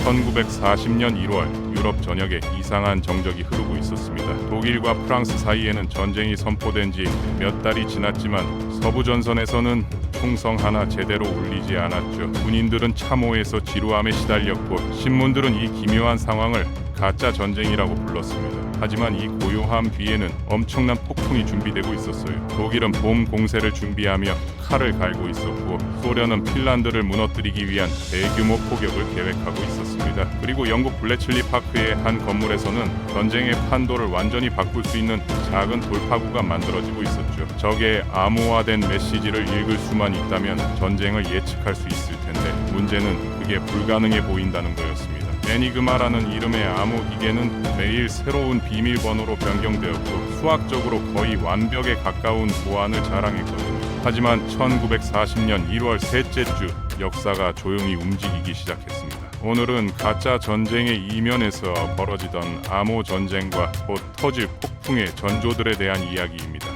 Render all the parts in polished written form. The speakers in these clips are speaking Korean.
1940년 1월 유럽 전역에 이상한 정적이 흐르고 있었습니다. 독일과 프랑스 사이에는 전쟁이 선포된 지 몇 달이 지났지만 서부 전선에서는 총성 하나 제대로 울리지 않았죠. 군인들은 참호에서 지루함에 시달렸고 신문들은 이 기묘한 상황을 가짜 전쟁이라고 불렀습니다. 하지만 이 고요함 뒤에는 엄청난 폭풍이 준비되고 있었어요. 독일은 봄 공세를 준비하며 칼을 갈고 있었고 소련은 핀란드를 무너뜨리기 위한 대규모 포격을 계획하고 있었습니다. 그리고 영국 블래칠리 파크의 한 건물에서는 전쟁의 판도를 완전히 바꿀 수 있는 작은 돌파구가 만들어지고 있었죠. 적의 암호화된 메시지를 읽을 수만 있다면 전쟁을 예측할 수 있을 텐데 문제는 그게 불가능해 보인다는 거였습니다. 에니그마라는 이름의 암호 기계는 매일 새로운 비밀번호로 변경되었고 수학적으로 거의 완벽에 가까운 보안을 자랑했거든요. 하지만 1940년 1월 셋째 주 역사가 조용히 움직이기 시작했습니다. 오늘은 가짜 전쟁의 이면에서 벌어지던 암호 전쟁과 곧 터질 폭풍의 전조들에 대한 이야기입니다.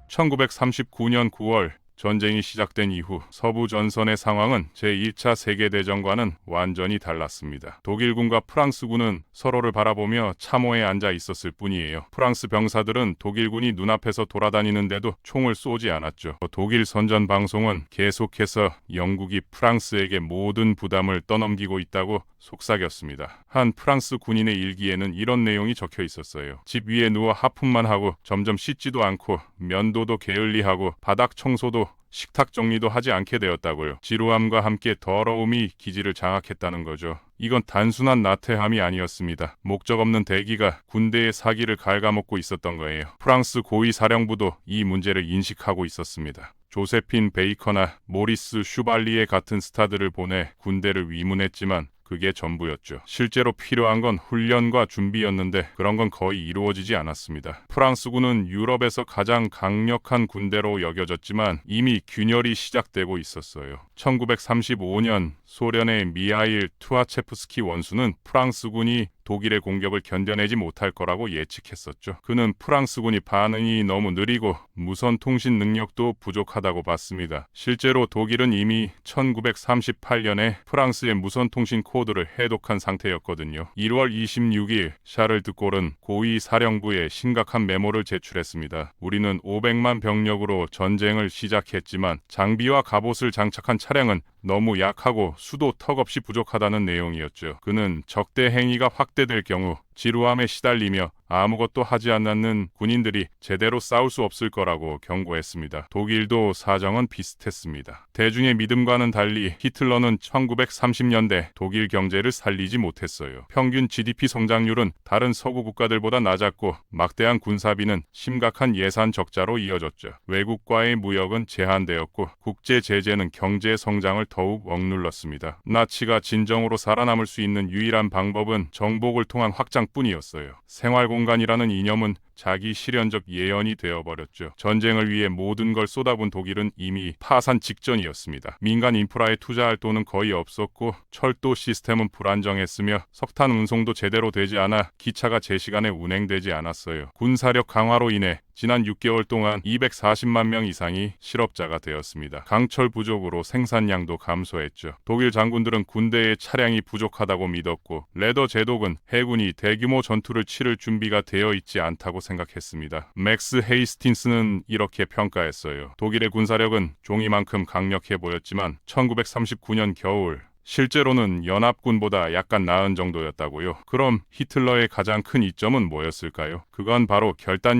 1939년 9월 전쟁이 시작된 이후 서부 전선의 상황은 제1차 세계대전과는 완전히 달랐습니다. 독일군과 프랑스군은 서로를 바라보며 참호에 앉아 있었을 뿐이에요. 프랑스 병사들은 독일군이 눈앞에서 돌아다니는데도 총을 쏘지 않았죠. 독일 선전 방송은 계속해서 영국이 프랑스에게 모든 부담을 떠넘기고 있다고 속삭였습니다. 한 프랑스 군인의 일기에는 이런 내용이 적혀 있었어요. 집 위에 누워 하품만 하고 점점 씻지도 않고 면도도 게을리하고 바닥 청소도 식탁 정리도 하지 않게 되었다고요. 지루함과 함께 더러움이 기지를 장악했다는 거죠. 이건 단순한 나태함이 아니었습니다. 목적 없는 대기가 군대의 사기를 갉아먹고 있었던 거예요. 프랑스 고위 사령부도 이 문제를 인식하고 있었습니다. 조세핀 베이커나 모리스 슈발리에 같은 스타들을 보내 군대를 위문했지만 그게 전부였죠. 실제로 필요한 건 훈련과 준비였는데 그런 건 거의 이루어지지 않았습니다. 프랑스군은 유럽에서 가장 강력한 군대로 여겨졌지만 이미 균열이 시작되고 있었어요. 1935년 소련의 미하일 투아체프스키 원수는 프랑스군이 독일의 공격을 견뎌내지 못할 거라고 예측했었죠. 그는 프랑스군이 반응이 너무 느리고 무선 통신 능력도 부족하다고 봤습니다. 실제로 독일은 이미 1938년에 프랑스의 무선 통신 코드를 해독한 상태였거든요. 1월 26일 샤를 드 골은 고위 사령부에 심각한 메모를 제출했습니다. 우리는 500만 병력으로 전쟁을 시작했지만 장비와 갑옷을 장착한 차량은 너무 약하고 수도 턱없이 부족하다는 내용이었죠. 그는 적대 행위가 확대될 경우 지루함에 시달리며 아무것도 하지 않는 군인들이 제대로 싸울 수 없을 거라고 경고했습니다. 독일도 사정은 비슷했습니다. 대중의 믿음과는 달리 히틀러는 1930년대 독일 경제를 살리지 못했어요. 평균 GDP 성장률은 다른 서구 국가들보다 낮았고 막대한 군사비는 심각한 예산 적자로 이어졌죠. 외국과의 무역은 제한되었고 국제 제재는 경제 성장을 더욱 억눌렀습니다. 나치가 진정으로 살아남을 수 있는 유일한 방법은 정복을 통한 확장뿐이었어요. 생활공간이라는 이념은 자기 실현적 예언이 되어버렸죠. 전쟁을 위해 모든 걸 쏟아본 독일은 이미 파산 직전이었습니다. 민간 인프라에 투자할 돈은 거의 없었고 철도 시스템은 불안정했으며 석탄 운송도 제대로 되지 않아 기차가 제 시간에 운행되지 않았어요. 군사력 강화로 인해 지난 6개월 동안 240만 명 이상이 실업자가 되었습니다. 강철 부족으로 생산량도 감소했죠. 독일 장군들은 군대의 차량이 부족하다고 믿었고 레더 제독은 해군이 대규모 전투를 치를 준비가 되어 있지 않다고 생각했습니다. 맥스 헤이스틴스는 이렇게 평가했어요. 독일의 군사력은 종이만큼 강력해 보였지만 1939년 겨울 실제로는 연합군보다 약간 나은 정도였다고요. 그럼 히틀러의 가장 큰 이점은 뭐였을까요? 그건 바로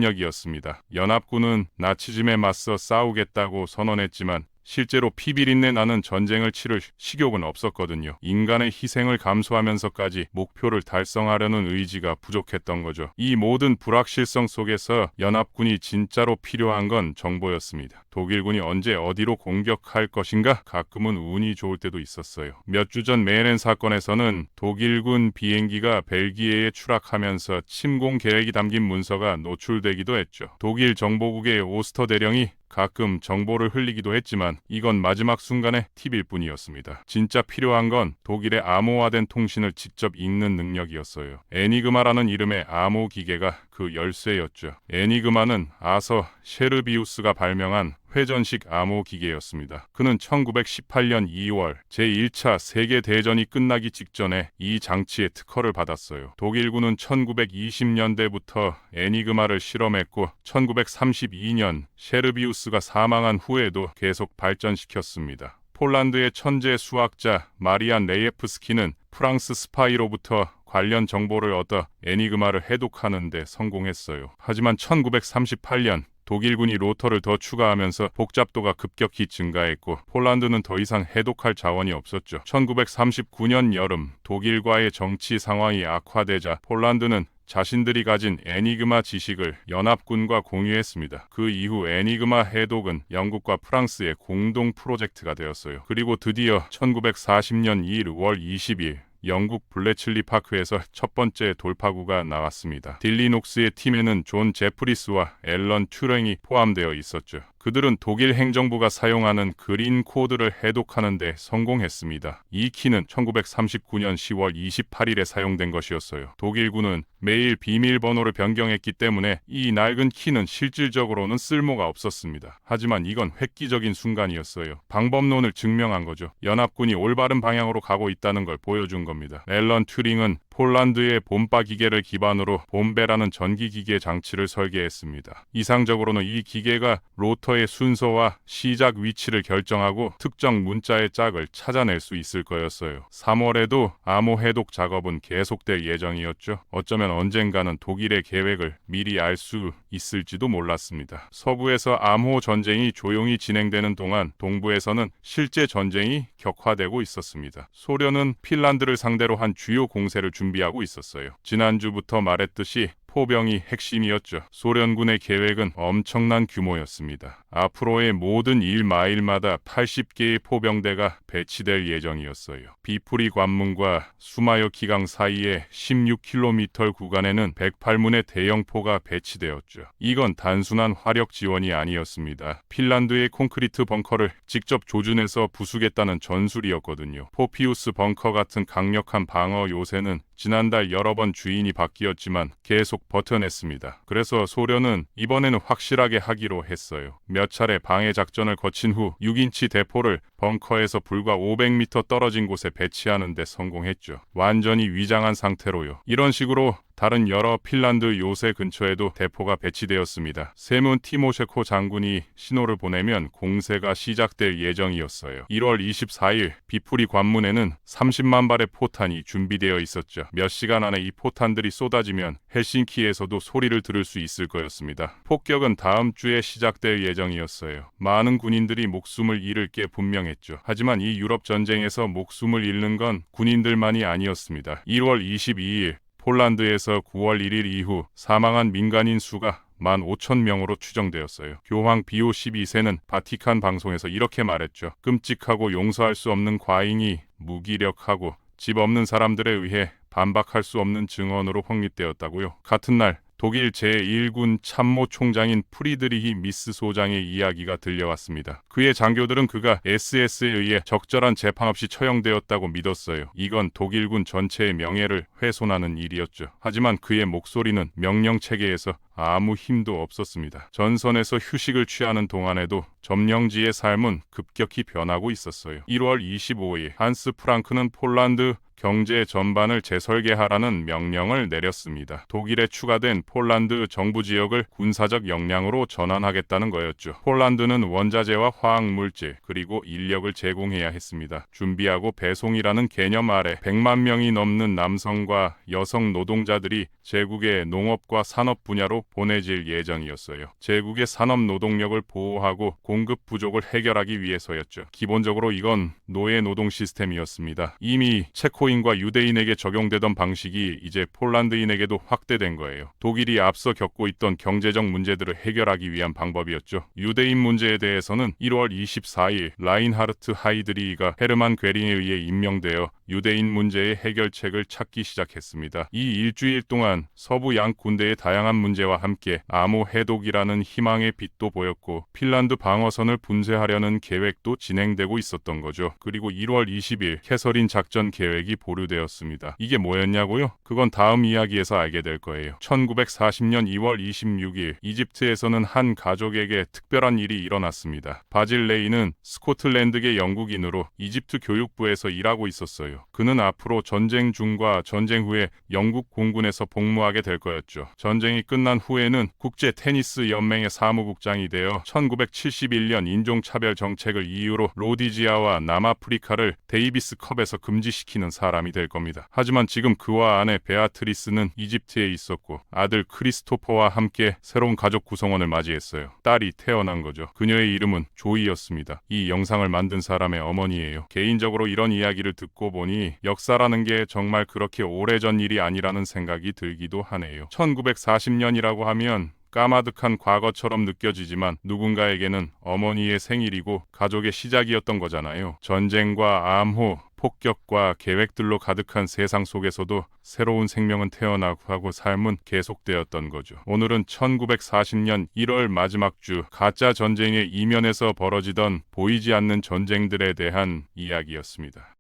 결단력이었습니다. 연합군은 나치즘에 맞서 싸우겠다고 선언했지만 실제로 피비린내 나는 전쟁을 치를 식욕은 없었거든요. 인간의 희생을 감수하면서까지 목표를 달성하려는 의지가 부족했던 거죠. 이 모든 불확실성 속에서 연합군이 진짜로 필요한 건 정보였습니다. 독일군이 언제 어디로 공격할 것인가 가끔은 운이 좋을 때도 있었어요. 몇 주 전 메넨 사건에서는 독일군 비행기가 벨기에에 추락하면서 침공 계획이 담긴 문서가 노출되기도 했죠. 독일 정보국의 오스터 대령이 가끔 정보를 흘리기도 했지만 이건 마지막 순간의 팁일 뿐이었습니다. 진짜 필요한 건 독일의 암호화된 통신을 직접 읽는 능력이었어요. 에니그마라는 이름의 암호 기계가 그 열쇠였죠. 에니그마는 아서 셰르비우스가 발명한 회전식 암호 기계였습니다. 그는 1918년 2월 제1차 세계대전이 끝나기 직전에 이 장치의 특허를 받았어요. 독일군은 1920년대부터 에니그마를 실험했고 1932년 셰르비우스가 사망한 후에도 계속 발전시켰습니다. 폴란드의 천재 수학자 마리안 레예프스키는 프랑스 스파이로부터 관련 정보를 얻어 에니그마를 해독하는 데 성공했어요. 하지만 1938년 독일군이 로터를 더 추가하면서 복잡도가 급격히 증가했고 폴란드는 더 이상 해독할 자원이 없었죠. 1939년 여름 독일과의 정치 상황이 악화되자 폴란드는 자신들이 가진 에니그마 지식을 연합군과 공유했습니다. 그 이후 에니그마 해독은 영국과 프랑스의 공동 프로젝트가 되었어요. 그리고 드디어 1940년 1월 20일 영국 블래칠리 파크에서 첫 번째 돌파구가 나왔습니다. 딜리녹스의 팀에는 존 제프리스와 앨런 튜링이 포함되어 있었죠. 그들은 독일 행정부가 사용하는 그린 코드를 해독하는 데 성공했습니다. 이 키는 1939년 10월 28일에 사용된 것이었어요. 독일군은 매일 비밀번호를 변경했기 때문에 이 낡은 키는 실질적으로는 쓸모가 없었습니다. 하지만 이건 획기적인 순간이었어요. 방법론을 증명한 거죠. 연합군이 올바른 방향으로 가고 있다는 걸 보여준 겁니다. 앨런 튜링은 폴란드의 봄바 기계를 기반으로 봄베라는 전기기계 장치를 설계했습니다. 이상적으로는 이 기계가 로터의 순서와 시작 위치를 결정하고 특정 문자의 짝을 찾아낼 수 있을 거였어요. 3월에도 암호 해독 작업은 계속될 예정이었죠. 어쩌면 언젠가는 독일의 계획을 미리 알 수 있을지도 몰랐습니다. 서부에서 암호 전쟁이 조용히 진행되는 동안 동부에서는 실제 전쟁이 격화되고 있었습니다. 소련은 핀란드를 상대로 한 주요 공세를 준비하고 있었어요. 지난주부터 말했듯이 포병이 핵심이었죠. 소련군의 계획은 엄청난 규모였습니다. 앞으로의 모든 1마일마다 80개의 포병대가 배치될 예정이었어요. 비프리 관문과 수마여 기강 사이의 16km 구간에는 108문의 대형포가 배치되었죠. 이건 단순한 화력 지원이 아니었습니다. 핀란드의 콘크리트 벙커를 직접 조준해서 부수겠다는 전술이었거든요. 포피우스 벙커 같은 강력한 방어 요새는 지난달 여러 번 주인이 바뀌었지만 계속 버텨냈습니다. 그래서 소련은 이번에는 확실하게 하기로 했어요. 몇 차례 방해 작전을 거친 후 6인치 대포를 벙커에서 불과 500m 떨어진 곳에 배치하는 데 성공했죠. 완전히 위장한 상태로요. 이런 식으로 다른 여러 핀란드 요새 근처에도 대포가 배치되었습니다. 세문 티모셰코 장군이 신호를 보내면 공세가 시작될 예정이었어요. 1월 24일 비프리 관문에는 30만 발의 포탄이 준비되어 있었죠. 몇 시간 안에 이 포탄들이 쏟아지면 헬싱키에서도 소리를 들을 수 있을 거였습니다. 폭격은 다음 주에 시작될 예정이었어요. 많은 군인들이 목숨을 잃을 게 분명했죠. 하지만 이 유럽 전쟁에서 목숨을 잃는 건 군인들만이 아니었습니다. 1월 22일 폴란드에서 9월 1일 이후 사망한 민간인 수가 15,000명으로 추정되었어요. 교황 비오 12세는 바티칸 방송에서 이렇게 말했죠. 끔찍하고 용서할 수 없는 과잉이 무기력하고 집 없는 사람들에 의해 반박할 수 없는 증언으로 확립되었다고요. 같은 날 독일 제1군 참모총장인 프리드리히 미스 소장의 이야기가 들려왔습니다. 그의 장교들은 그가 SS에 의해 적절한 재판 없이 처형되었다고 믿었어요. 이건 독일군 전체의 명예를 훼손하는 일이었죠. 하지만 그의 목소리는 명령체계에서 아무 힘도 없었습니다. 전선에서 휴식을 취하는 동안에도 점령지의 삶은 급격히 변하고 있었어요. 1월 25일 한스 프랑크는 폴란드 경제 전반을 재설계하라는 명령을 내렸습니다. 독일에 추가된 폴란드 정부 지역을 군사적 역량으로 전환하겠다는 거였죠. 폴란드는 원자재와 화학물질 그리고 인력을 제공해야 했습니다. 준비하고 배송이라는 개념 아래 100만 명이 넘는 남성과 여성 노동자들이 제국의 농업과 산업 분야로 보내질 예정이었어요. 제국의 산업 노동력을 보호하고 공급 부족을 해결하기 위해서였죠. 기본적으로 이건 노예 노동 시스템이었습니다. 이미 체코인과 유대인에게 적용되던 방식이 이제 폴란드인에게도 확대된 거예요. 독일이 앞서 겪고 있던 경제적 문제들을 해결하기 위한 방법이었죠. 유대인 문제에 대해서는 1월 24일 라인하르트 하이드리히가 헤르만 괴링에 의해 임명되어 유대인 문제의 해결책을 찾기 시작했습니다. 이 일주일 동안 서부 양 군대의 다양한 문제와 함께 암호 해독이라는 희망의 빛도 보였고 핀란드 방어선을 분쇄하려는 계획도 진행되고 있었던 거죠. 그리고 1월 20일 캐서린 작전 계획이 보류되었습니다. 이게 뭐였냐고요? 그건 다음 이야기에서 알게 될 거예요. 1940년 2월 26일 이집트에서는 한 가족에게 특별한 일이 일어났습니다. 바질 레이는 스코틀랜드계 영국인으로 이집트 교육부에서 일하고 있었어요. 그는 앞으로 전쟁 중과 전쟁 후에 영국 공군에서 복무하게 될 거였죠. 전쟁이 끝난 후에는 국제 테니스 연맹의 사무국장이 되어 1971년 인종차별 정책을 이유로 로디지아와 남아프리카를 데이비스 컵에서 금지시키는 사람이 될 겁니다. 하지만 지금 그와 아내 베아트리스는 이집트에 있었고 아들 크리스토퍼와 함께 새로운 가족 구성원을 맞이했어요. 딸이 태어난 거죠. 그녀의 이름은 조이였습니다. 이 영상을 만든 사람의 어머니예요. 개인적으로 이런 이야기를 듣고 보니 역사라는 게 정말 그렇게 오래전 일이 아니라는 생각이 들기도 하네요. 1940년이라고 하면 까마득한 과거처럼 느껴지지만 누군가에게는 어머니의 생일이고 가족의 시작이었던 거잖아요. 전쟁과 암호, 폭격과 계획들로 가득한 세상 속에서도 새로운 생명은 태어나고 하고 삶은 계속되었던 거죠. 오늘은 1940년 1월 마지막 주 가짜 전쟁의 이면에서 벌어지던 보이지 않는 전쟁들에 대한 이야기였습니다.